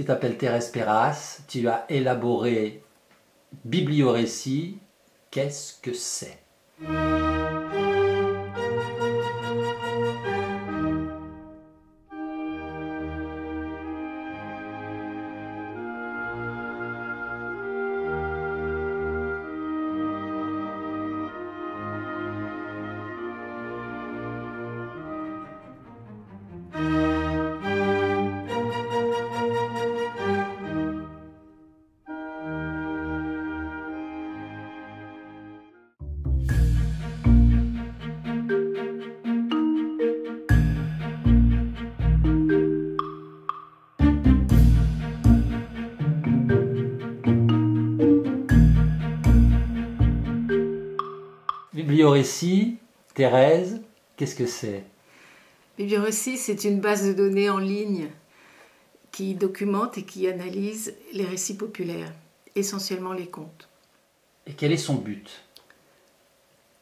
Tu t'appelles Thérèse Perras, tu as élaboré Bibliorécit. Qu'est-ce que c'est? Bibliorécit, Thérèse, qu'est-ce que c'est? Bibliorécit, c'est une base de données en ligne qui documente et qui analyse les récits populaires, essentiellement les contes. Et quel est son but?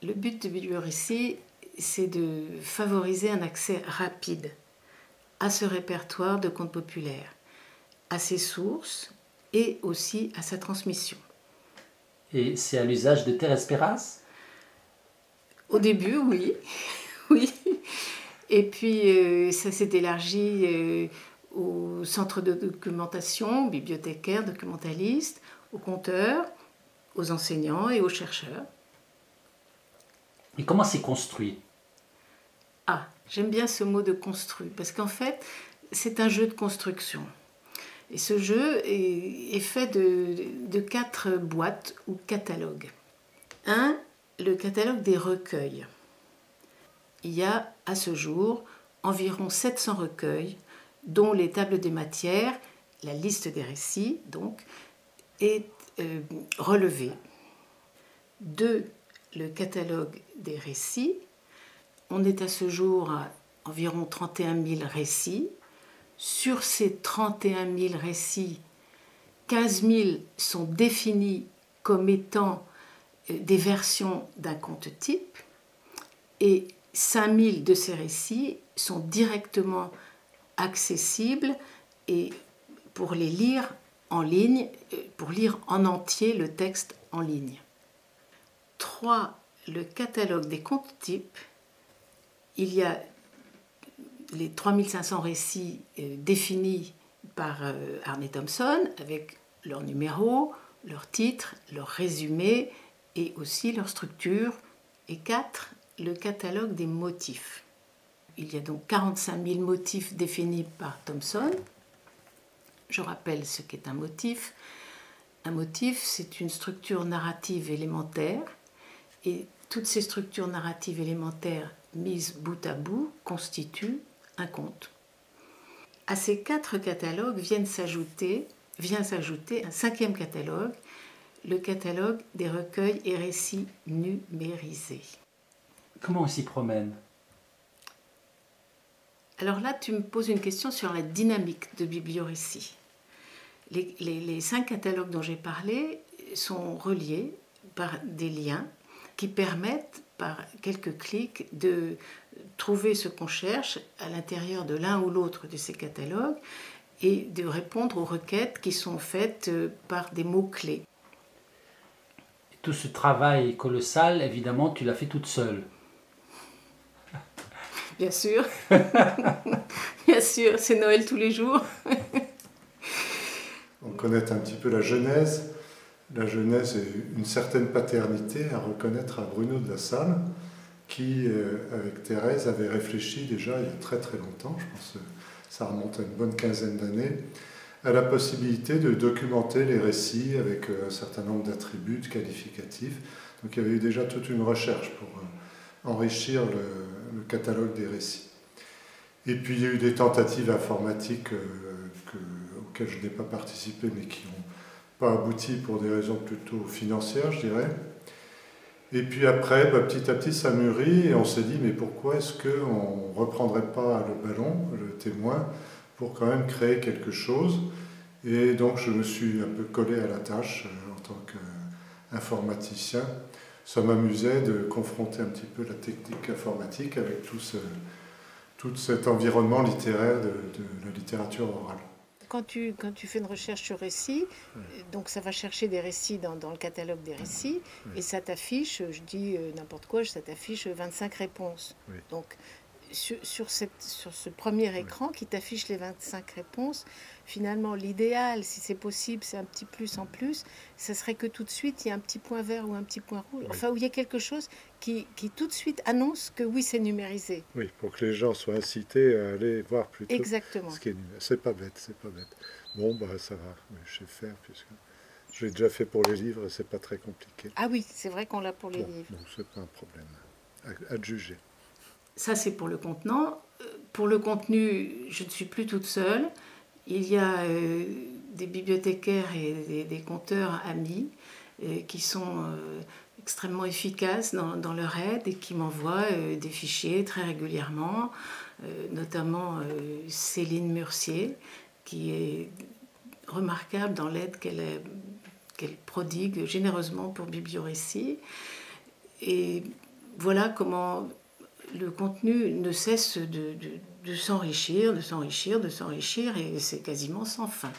Le but de Bibliorécit, c'est de favoriser un accès rapide à ce répertoire de contes populaires, à ses sources et aussi à sa transmission. Et c'est à l'usage de Thérèse Perras? Au début, oui. Oui. Et puis, ça s'est élargi aux centres de documentation, aux bibliothécaires, documentalistes, aux conteurs, aux enseignants et aux chercheurs. Et comment c'est construit? Ah, j'aime bien ce mot de construit, parce qu'en fait, c'est un jeu de construction. Et ce jeu est fait de 4 boîtes ou catalogues. Le catalogue des recueils. Il y a à ce jour environ 700 recueils, dont les tables des matières, la liste des récits, donc, est relevée. 2, le catalogue des récits. On est à ce jour à environ 31 000 récits. Sur ces 31 000 récits, 15 000 sont définis comme étant des versions d'un conte type et 5000 de ces récits sont directement accessibles et pour les lire en ligne, pour lire en entier le texte en ligne. 3, le catalogue des contes types. Il y a les 3500 récits définis par Arne Thompson avec leurs numéros, leurs titres, leurs résumés et aussi leur structure. Et 4, le catalogue des motifs. Il y a donc 45 000 motifs définis par Thompson. Je rappelle ce qu'est un motif. Un motif, c'est une structure narrative élémentaire et toutes ces structures narratives élémentaires mises bout à bout constituent un conte. À ces 4 catalogues vient s'ajouter un 5e catalogue, le catalogue des recueils et récits numérisés. Comment on s'y promène? Alors là, tu me poses une question sur la dynamique de Bibliorécit. Les 5 catalogues dont j'ai parlé sont reliés par des liens qui permettent, par quelques clics, de trouver ce qu'on cherche à l'intérieur de l'un ou l'autre de ces catalogues et de répondre aux requêtes qui sont faites par des mots-clés. Tout ce travail colossal, évidemment, tu l'as fait toute seule. Bien sûr. Bien sûr, c'est Noël tous les jours. On connaît un petit peu la genèse. La genèse est une certaine paternité à reconnaître à Bruno de la Salle, qui, avec Thérèse, avait réfléchi déjà il y a très très longtemps, je pense que ça remonte à une bonne quinzaine d'années, à la possibilité de documenter les récits avec un certain nombre d'attributs, de qualificatifs. Donc il y avait eu déjà toute une recherche pour enrichir le catalogue des récits. Et puis il y a eu des tentatives informatiques auxquelles je n'ai pas participé, mais qui n'ont pas abouti pour des raisons plutôt financières, je dirais. Et puis après, petit à petit, ça mûrit et on s'est dit, mais pourquoi est-ce qu'on ne reprendrait pas le ballon, le témoin, pour quand même créer quelque chose? Et donc je me suis un peu collé à la tâche en tant qu'informaticien. Ça m'amusait de confronter un petit peu la technique informatique avec tout cet environnement littéraire de la littérature orale. quand tu fais une recherche sur récits, donc ça va chercher des récits dans le catalogue des récits, et ça t'affiche, je dis n'importe quoi, ça t'affiche 25 réponses. Oui. Donc, sur ce premier écran qui t'affiche les 25 réponses, finalement, l'idéal, si c'est possible, c'est un petit plus en plus, ça serait que tout de suite, il y a un petit point vert ou un petit point rouge, enfin, où il y a quelque chose qui tout de suite annonce que oui, c'est numérisé. Oui, pour que les gens soient incités à aller voir plutôt Exactement. ce qui est numérisé. C'est pas bête, c'est pas bête. Bon, bah ça va, je sais faire, puisque je l'ai déjà fait pour les livres et c'est pas très compliqué. Ah oui, c'est vrai qu'on l'a pour les Bon, livres. donc c'est pas un problème à juger. Ça, c'est pour le contenant. Pour le contenu, je ne suis plus toute seule. Il y a des bibliothécaires et des conteurs amis qui sont extrêmement efficaces dans leur aide et qui m'envoient des fichiers très régulièrement, notamment Céline Murcier, qui est remarquable dans l'aide qu'elle prodigue généreusement pour Bibliorécit. Et voilà comment le contenu ne cesse de s'enrichir, de s'enrichir, de s'enrichir, et c'est quasiment sans fin.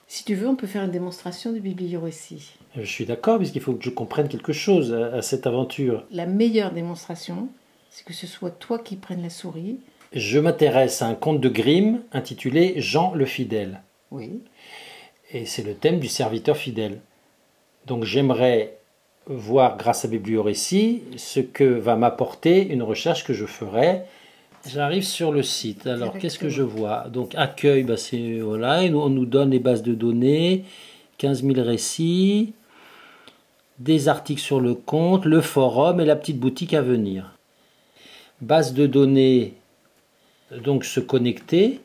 Si tu veux, on peut faire une démonstration du bibliorécit. Je suis d'accord, puisqu'il faut que je comprenne quelque chose à cette aventure. La meilleure démonstration, c'est que ce soit toi qui prennes la souris. Je m'intéresse à un conte de Grimm intitulé Jean le Fidèle. Oui. Et c'est le thème du serviteur fidèle. Donc j'aimerais voir, grâce à Bibliorécit, ce que va m'apporter une recherche que je ferai. J'arrive sur le site. Alors, qu'est-ce que je vois? Donc, accueil, bah, c'est, voilà, on nous donne les bases de données, 15 000 récits, des articles sur le compte, le forum et la petite boutique à venir. Base de données, donc se connecter.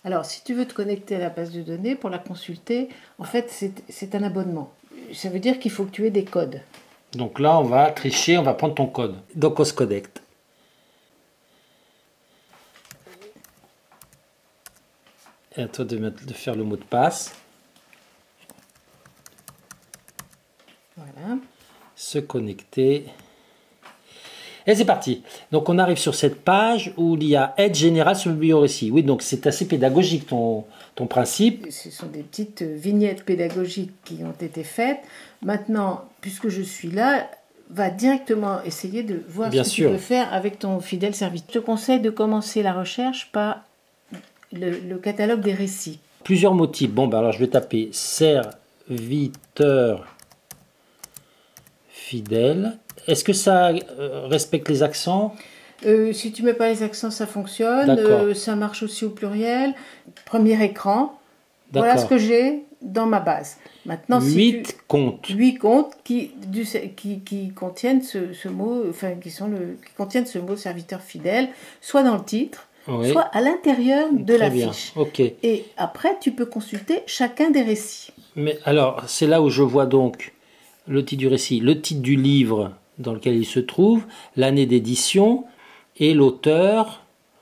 Alors, si tu veux te connecter à la base de données pour la consulter, en fait, c'est un abonnement. Ça veut dire qu'il faut que tu aies des codes. Donc là, on va tricher, on va prendre ton code. Donc, on se connecte. Et à toi de faire le mot de passe. Voilà. Se connecter. Et c'est parti. Donc on arrive sur cette page où il y a aide générale sur le bibliorécit. Oui, donc c'est assez pédagogique ton principe. Ce sont des petites vignettes pédagogiques qui ont été faites. Maintenant, puisque je suis là, va directement essayer de voir Bien ce que sûr. tu peux faire avec ton fidèle serviteur. Je te conseille de commencer la recherche par le catalogue des récits. Plusieurs mots types. Bon, ben alors je vais taper serviteur fidèle. Est-ce que ça respecte les accents? Si tu mets pas les accents, ça fonctionne. D'accord. Ça marche aussi au pluriel. Premier écran. Voilà D'accord. ce que j'ai dans ma base. Maintenant, 8 comptes. 8 comptes qui contiennent ce mot, enfin qui contiennent ce mot serviteur fidèle, soit dans le titre, Oui. soit à l'intérieur de Très la bien. fiche. Ok. Et après, tu peux consulter chacun des récits. Mais alors, c'est là où je vois donc le titre du récit, le titre du livre dans lequel il se trouve, l'année d'édition et l'auteur.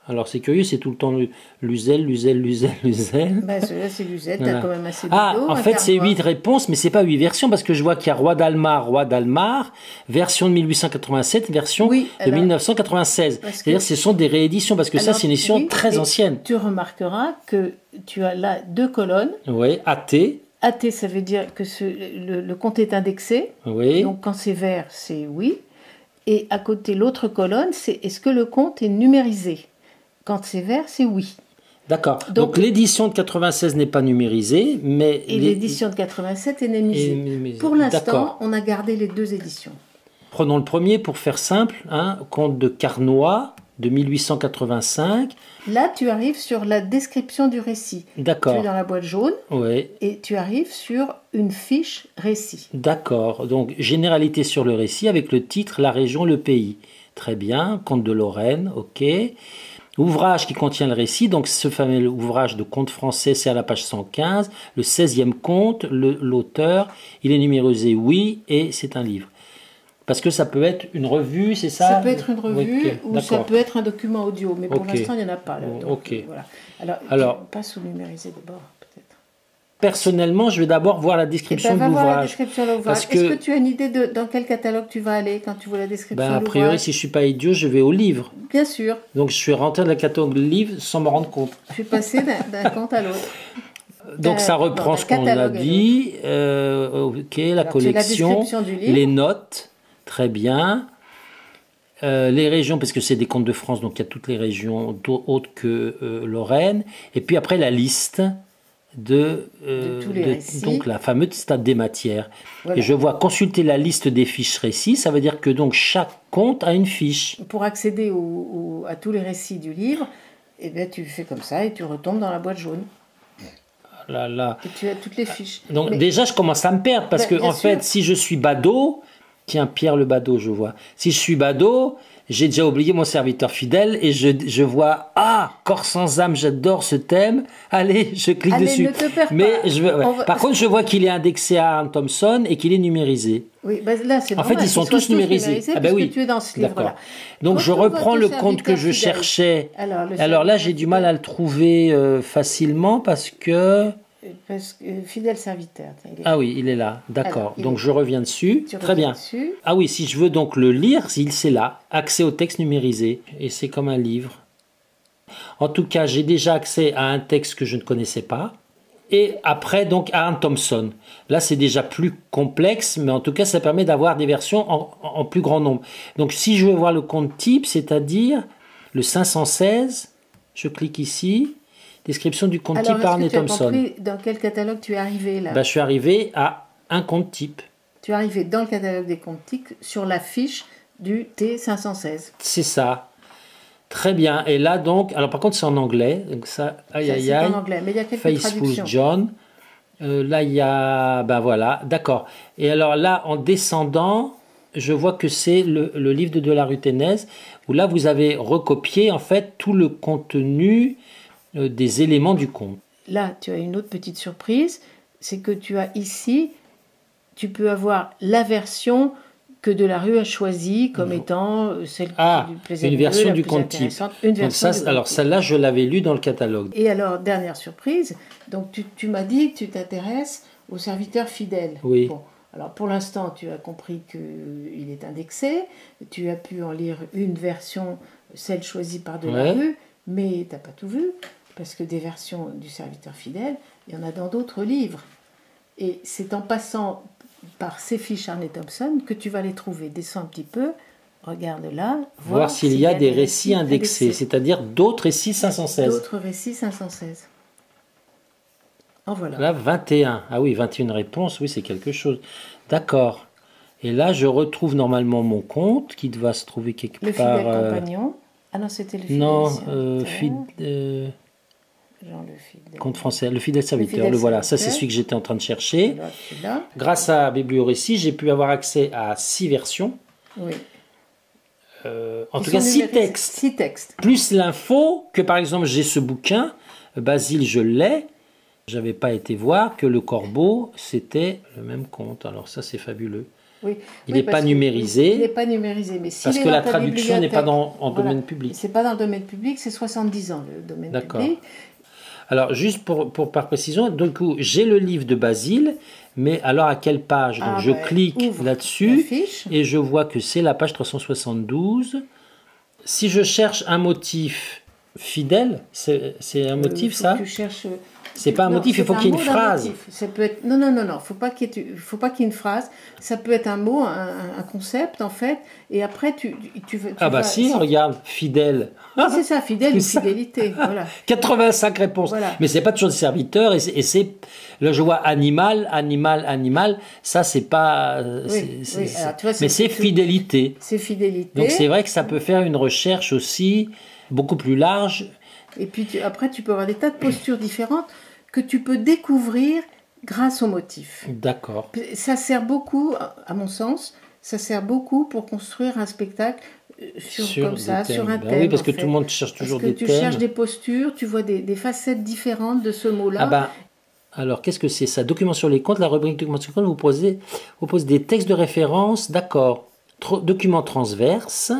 Alors c'est curieux, c'est tout le temps Luzel. Ben, celui-là, c'est Luzette, Voilà. t'as quand même assez de Ah, vidéos, en fait, c'est regarde-moi. 8 réponses, mais c'est pas 8 versions, parce que je vois qu'il y a Roi d'Almar, version de 1887, version Oui, de alors, 1996. parce que- C'est-à-dire ce sont des rééditions, parce que ça, Alors, c'est une édition oui, très et ancienne. Tu remarqueras que tu as là 2 colonnes. Oui, AT, AT, ça veut dire que le compte est indexé. oui. Donc quand c'est vert, c'est oui. Et à côté, l'autre colonne, c'est est-ce que le compte est numérisé? Quand c'est vert, c'est oui. D'accord. Donc- Donc l'édition de 96 n'est pas numérisée, mais... Et l'édition de 87 est numérisée. numérisée. Pour l'instant, D'accord. on a gardé les 2 éditions. Prenons le premier pour faire simple, hein, compte de Carnoy de 1885. Là, tu arrives sur la description du récit. Tu es D'accord. dans la boîte jaune Oui. et tu arrives sur une fiche récit. D'accord. Donc généralité sur le récit avec le titre, la région, le pays. Très bien. Comte de Lorraine, ok. L'ouvrage qui contient le récit, donc ce fameux ouvrage de conte français, c'est à la page 115, le 16e conte, l'auteur, il est numérisé, oui, et c'est un livre. Parce que ça peut être une revue, c'est ça? Ça peut être une revue Ok, ou ça peut être un document audio, mais pour Ok. l'instant, il n'y en a pas. Là, donc, Ok. Voilà. Alors, tu passes au numérisé d'abord, peut-être. personnellement, je vais d'abord voir la Eh description ben, de va voir la l'ouvrage. description de l'ouvrage. Parce Est-ce que- que tu as une idée de dans quel catalogue tu vas aller quand tu vois la description Ben, de a l'ouvrage? priori, si je suis pas idiot, je vais au livre. Bien sûr, Donc, je suis rentré dans le catalogue livre sans me rendre compte. je suis passée d'un compte à l'autre. Donc, ça reprend d'un ce qu'on a catalogue à dit. Ok, la Alors, tu as la collection, description du livre. les notes, très bien. Les régions, parce que c'est des contes de France, donc il y a toutes les régions autres que Lorraine. Et puis après, la liste de tous les récits. donc la fameuse stade des matières. Voilà. Et je vois consulter la liste des fiches récits, ça veut dire que donc chaque conte a une fiche. Pour accéder à tous les récits du livre, eh bien, tu fais comme ça et tu retombes dans la boîte jaune. Là, là. Et tu as toutes les fiches. Donc Mais- déjà, je commence à me perdre parce Ben, que bien en fait, sûr. si je suis badaud, tiens, Pierre le badaud, je vois. Si je suis badaud, j'ai déjà oublié mon serviteur fidèle et je vois, ah, corps sans âme, j'adore ce thème. Allez, je clique Allez, dessus. ne te perds Mais pas. je veux, ouais. On va- Par contre, je vois qu'il est indexé à Aaron Thompson et qu'il est numérisé. Oui, ben là, c'est En fait, normal ils sont qu'ils soient tous numérisés. Ah ben puisque oui. tu es dans ce D'accord. livre-là. Donc je Retrouve reprends votre le compte que serviteur je fidèle. cherchais. Alors, le Alors là, serviteur j'ai du mal à le trouver facilement parce que... Parce que fidèle serviteur. Tiens, il est- Ah oui, il est là, d'accord. Alors, il Donc est- je reviens dessus. tu Très reviens bien. dessus. Ah oui, si je veux donc le lire, c'est là. Accès au texte numérisé. Et c'est comme un livre. En tout cas, j'ai déjà accès à un texte que je ne connaissais pas. Et après, donc, Aaron Thompson. Là, c'est déjà plus complexe, mais en tout cas, ça permet d'avoir des versions en plus grand nombre. Donc, si je veux voir le compte type, c'est-à-dire le 516, je clique ici. Description du compte Alors, type par est-ce Arne que tu as Thompson. compris dans quel catalogue tu es arrivé là? Ben, je suis arrivé à un compte type. Tu es arrivé dans le catalogue des comptes TIC sur la fiche du T516. C'est ça. Très bien. Et là, donc, alors par contre, c'est en anglais. Donc ça, aïe, Ça, aïe, c'est aïe. en anglais, mais il y a quelques Faithful traductions. John. Là, il y a, ben voilà, d'accord. Et alors là, en descendant, je vois que c'est le livre de la Ruténaise, où là, vous avez recopié, en fait, tout le contenu des éléments du conte. Là, tu as une autre petite surprise, c'est que tu as ici, tu peux avoir la version que Delarue a choisie comme étant celle Ah, qui lui plaisait une le mieux, version la du plus compte type. intéressante. Une Donc version ça, du alors compte type. celle-là, je l'avais lu dans le catalogue. Et alors, dernière surprise, donc tu m'as dit que tu t'intéresses aux serviteurs fidèles. Oui. Bon, alors pour l'instant, tu as compris qu'il est indexé, tu as pu en lire une version, celle choisie par Delarue, mais tu n'as pas tout vu, parce que des versions du serviteur fidèle, il y en a dans d'autres livres. Et c'est en passant par ces fiches Arne Thompson que tu vas les trouver. Descends un petit peu, regarde là, Voir s'il y a des récits indexés, c'est-à-dire d'autres récits 516. D'autres récits 516. En voilà. Là, 21. Ah oui, 21 réponses, oui, c'est quelque chose. D'accord. Et là, je retrouve normalement mon compte qui doit se trouver quelque Le part. fidèle compagnon. Ah non, c'était le fidèle Non, serviteur. Genre le fidèle. compte français, le fidèle serviteur. fidèle Le voilà, ça c'est serviteur. celui que j'étais en train de chercher. Alors, celui-là. Grâce à Bibliorécit, j'ai pu avoir accès à 6 versions. Oui. En Ils tout cas, sont 6 numérisés. textes. 6 textes. Plus l'info que, par exemple, j'ai ce bouquin, Basile, je l'ai. J'avais pas été voir que le corbeau, c'était le même conte. Alors ça, c'est fabuleux. Oui. Il Oui, n'est parce pas que- numérisé. Il n'est pas numérisé, mais s'il Parce est que dans la ta traduction n'est pas bibliothèque- en Voilà. domaine public. C'est pas dans le domaine public, c'est 70 ans le domaine D'accord. public. Alors, juste par précision, du coup, j'ai le livre de Basile, mais alors à quelle page? Donc, Ah, je ben, clique ouvre la là-dessus fiche. et je vois que c'est la page 372. Si je cherche un motif fidèle, c'est un motif Faut ça? que tu cherches. C'est pas un Non, motif, il c'est faut un qu'il y ait une mot d'un phrase. motif. Ça peut être... Non, non, non, non. Faut pas qu'il y ait une phrase. Ça peut être un mot, un concept en fait. Et après, tu Ah bah vas- si, regarde, fidèle. Oui, c'est ça, fidèle ou C'est ça. fidélité. Voilà. 85 réponses. Voilà. Mais c'est pas toujours des serviteurs. Et c'est là, je vois animal, animal, animal. Ça, c'est pas. Oui, oui. Alors, tu vois, mais c'est fidélité. C'est fidélité. Donc c'est vrai que ça peut faire une recherche aussi beaucoup plus large. Et puis après, tu peux avoir des tas de postures différentes que tu peux découvrir grâce au motif. D'accord. Ça sert beaucoup, à mon sens, ça sert beaucoup pour construire un spectacle comme ça, thèmes. sur un Ben thème. oui, parce en que fait. tout le monde cherche toujours Parce que des tu thèmes. cherches des postures, tu vois des facettes différentes de ce mot-là. Ah ben, alors, qu'est-ce que c'est ça? Documents sur les comptes, la rubrique documents sur les comptes vous pose des textes de référence, d'accord. Documents transverses,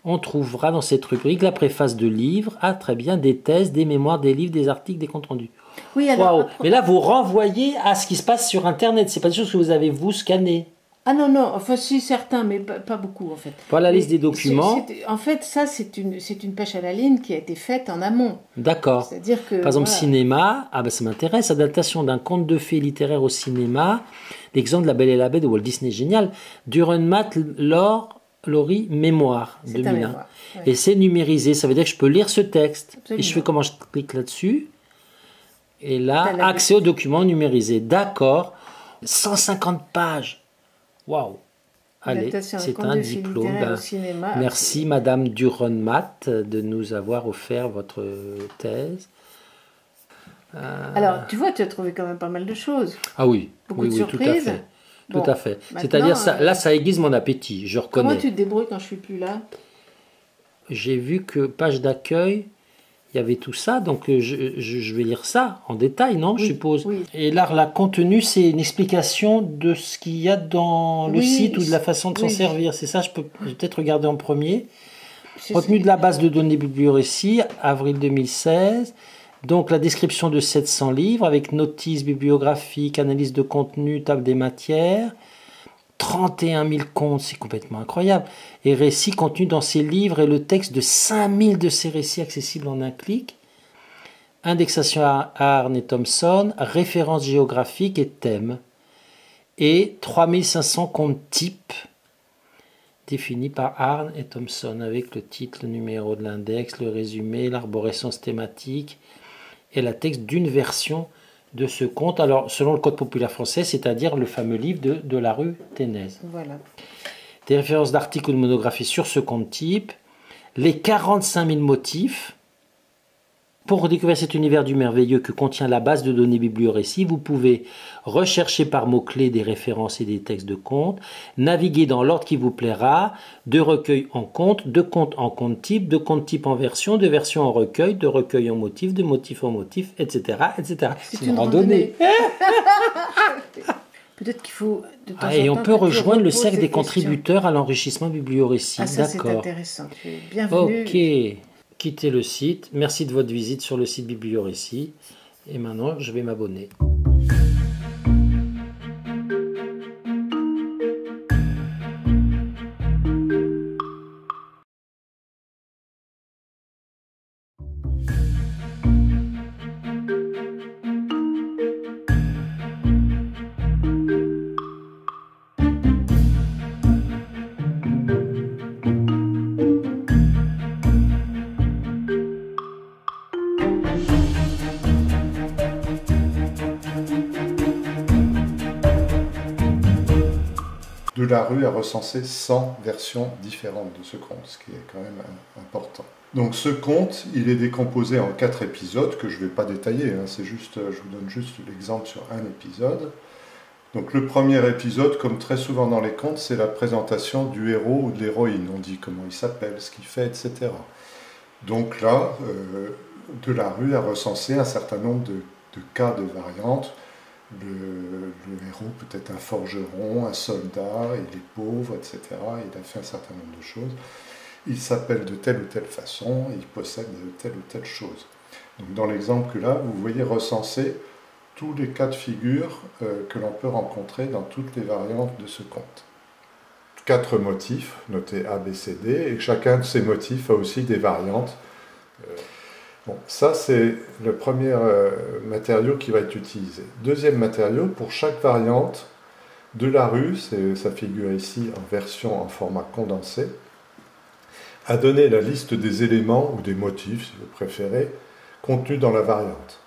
on trouvera dans cette rubrique la préface de livres, ah très bien, des thèses, des mémoires, des livres, des articles, des comptes rendus. Oui, alors. Waouh. Mais là, vous renvoyez à ce qui se passe sur Internet, c'est pas des choses que vous avez vous scannées. Ah non, non, enfin si certains, mais pas beaucoup en fait. Voilà la Mais liste des documents. en fait, ça c'est une pêche à la ligne qui a été faite en amont. D'accord. C'est-à-dire que... Par exemple, voilà. cinéma, ah ben ça m'intéresse, adaptation d'un conte de fées littéraire au cinéma, l'exemple de La Belle et la Bête de Walt Disney, génial. Dürrenmatt, Laurie, Mémoire, C'est un 2001. mémoire. Ouais. Et c'est numérisé, ça veut dire que je peux lire ce texte. Absolument. Et je fais comment? Je clique là-dessus. Et là, T'as la accès aux documents numérisés. D'accord. 150 pages. Waouh. Allez, Adaptation d'un c'est conte un de fées diplôme. littéraire Ben, au cinéma. merci Madame Dürrenmatt de nous avoir offert votre thèse. Alors, tu vois, tu as trouvé quand même pas mal de choses. Ah oui, Beaucoup oui, de oui, tout à surprises. fait. Bon, Tout à fait. maintenant, C'est-à-dire, ça, là, ça aiguise mon appétit, je reconnais. Comment tu te débrouilles quand je suis plus là? J'ai vu que page d'accueil, il y avait tout ça, donc je vais lire ça en détail, non, je Oui, suppose. oui. Et là, la contenu, c'est une explication de ce qu'il y a dans le Oui, site ou de la façon de s'en oui. servir. C'est ça, je vais peut-être regarder en premier. C'est- Retenu de la base de données bibliorécit, avril 2016. Donc la description de 700 livres avec notices bibliographiques, analyse de contenu, table des matières. 31 000 comptes, c'est complètement incroyable. Et récits contenus dans ces livres et le texte de 5000 de ces récits accessibles en un clic. Indexation à Arne et Thomson, références géographiques et thèmes. Et 3500 comptes types définis par Arne et Thomson avec le titre, le numéro de l'index, le résumé, l'arborescence thématique et la texte d'une version de ce compte. Alors, selon le Code populaire français, c'est-à-dire le fameux livre de la rue Ténèse. Voilà. Des références d'articles ou de monographies sur ce compte type, les 45 000 motifs. Pour découvrir cet univers du merveilleux que contient la base de données bibliorécit, vous pouvez rechercher par mots-clés des références et des textes de compte, naviguer dans l'ordre qui vous plaira, de recueil en compte, de compte en compte type, de compte type en version, de version en recueil, de recueil en motif, de motif en motif, etc. etc. C'est une randonnée. Peut-être qu'il faut de temps en Et on temps peut que tu rejoindre le reposes cercle ces des questions. contributeurs à l'enrichissement bibliorécit. Ah, ça c'est D'accord. intéressant. Bienvenue. Ok. Quittez le site. Merci de votre visite sur le site bibliorécit. Et maintenant, je vais m'abonner. Delarue a recensé 100 versions différentes de ce conte, ce qui est quand même important. Donc ce conte, il est décomposé en 4 épisodes que je ne vais pas détailler, hein, c'est juste, je vous donne juste l'exemple sur un épisode. Donc le premier épisode, comme très souvent dans les contes, c'est la présentation du héros ou de l'héroïne. On dit comment il s'appelle, ce qu'il fait, etc. Donc là, Delarue a recensé un certain nombre de cas de variantes. Le héros peut être un forgeron, un soldat, il est pauvre, etc. Il a fait un certain nombre de choses. Il s'appelle de telle ou telle façon, il possède telle ou telle chose. Donc dans l'exemple que là, vous voyez recenser tous les cas de figure que l'on peut rencontrer dans toutes les variantes de ce conte. 4 motifs, notés A, B, C, D, et chacun de ces motifs a aussi des variantes. Bon, ça, c'est le premier matériau qui va être utilisé. Deuxième matériau, pour chaque variante, Delarue, ça figure ici en version en format condensé, a donné la liste des éléments ou des motifs, si vous préférez, contenus dans la variante.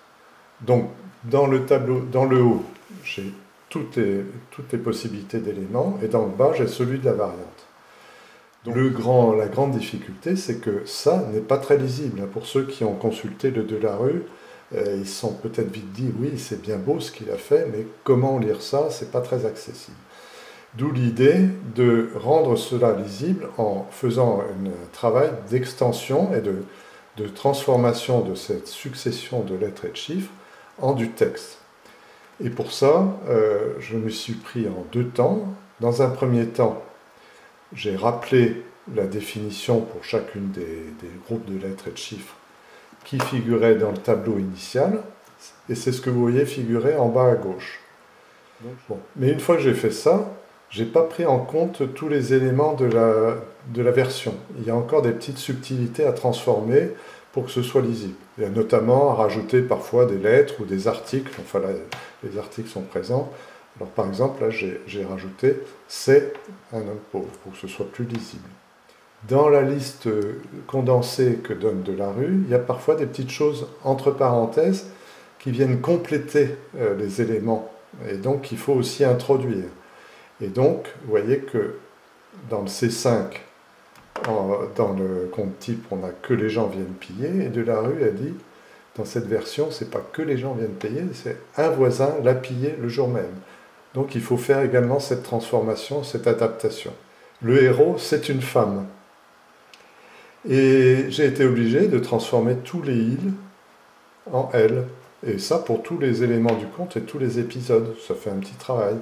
Donc, dans le tableau, dans le haut, j'ai toutes les possibilités d'éléments, et dans le bas, j'ai celui de la variante. Donc, la grande difficulté, c'est que ça n'est pas très lisible. Pour ceux qui ont consulté le Delarue, ils se sont peut-être vite dit, oui, c'est bien beau ce qu'il a fait, mais comment lire ça, c'est pas très accessible. D'où l'idée de rendre cela lisible en faisant un travail d'extension et de transformation de cette succession de lettres et de chiffres en du texte. Et pour ça, je me suis pris en 2 temps. Dans un premier temps, j'ai rappelé la définition pour chacune des groupes de lettres et de chiffres qui figuraient dans le tableau initial, et c'est ce que vous voyez figurer en bas à gauche. Bon. Mais une fois que j'ai fait ça, je n'ai pas pris en compte tous les éléments de la version. Il y a encore des petites subtilités à transformer pour que ce soit lisible. Il y a notamment à rajouter parfois des lettres ou des articles, enfin là, les articles sont présents. Alors par exemple, là j'ai rajouté « c'est un homme pauvre » pour que ce soit plus lisible. Dans la liste condensée que donne Delarue, il y a parfois des petites choses entre parenthèses qui viennent compléter les éléments, et donc il faut aussi introduire. Et donc, vous voyez que dans le C5, dans le compte type, on n'a que les gens viennent piller, et Delarue a dit, dans cette version, c'est pas que les gens viennent payer, c'est un voisin l'a pillé le jour même. Donc il faut faire également cette transformation, cette adaptation. Le héros, c'est une femme. Et j'ai été obligé de transformer tous les ils en elle. Et ça pour tous les éléments du conte et tous les épisodes. Ça fait un petit travail.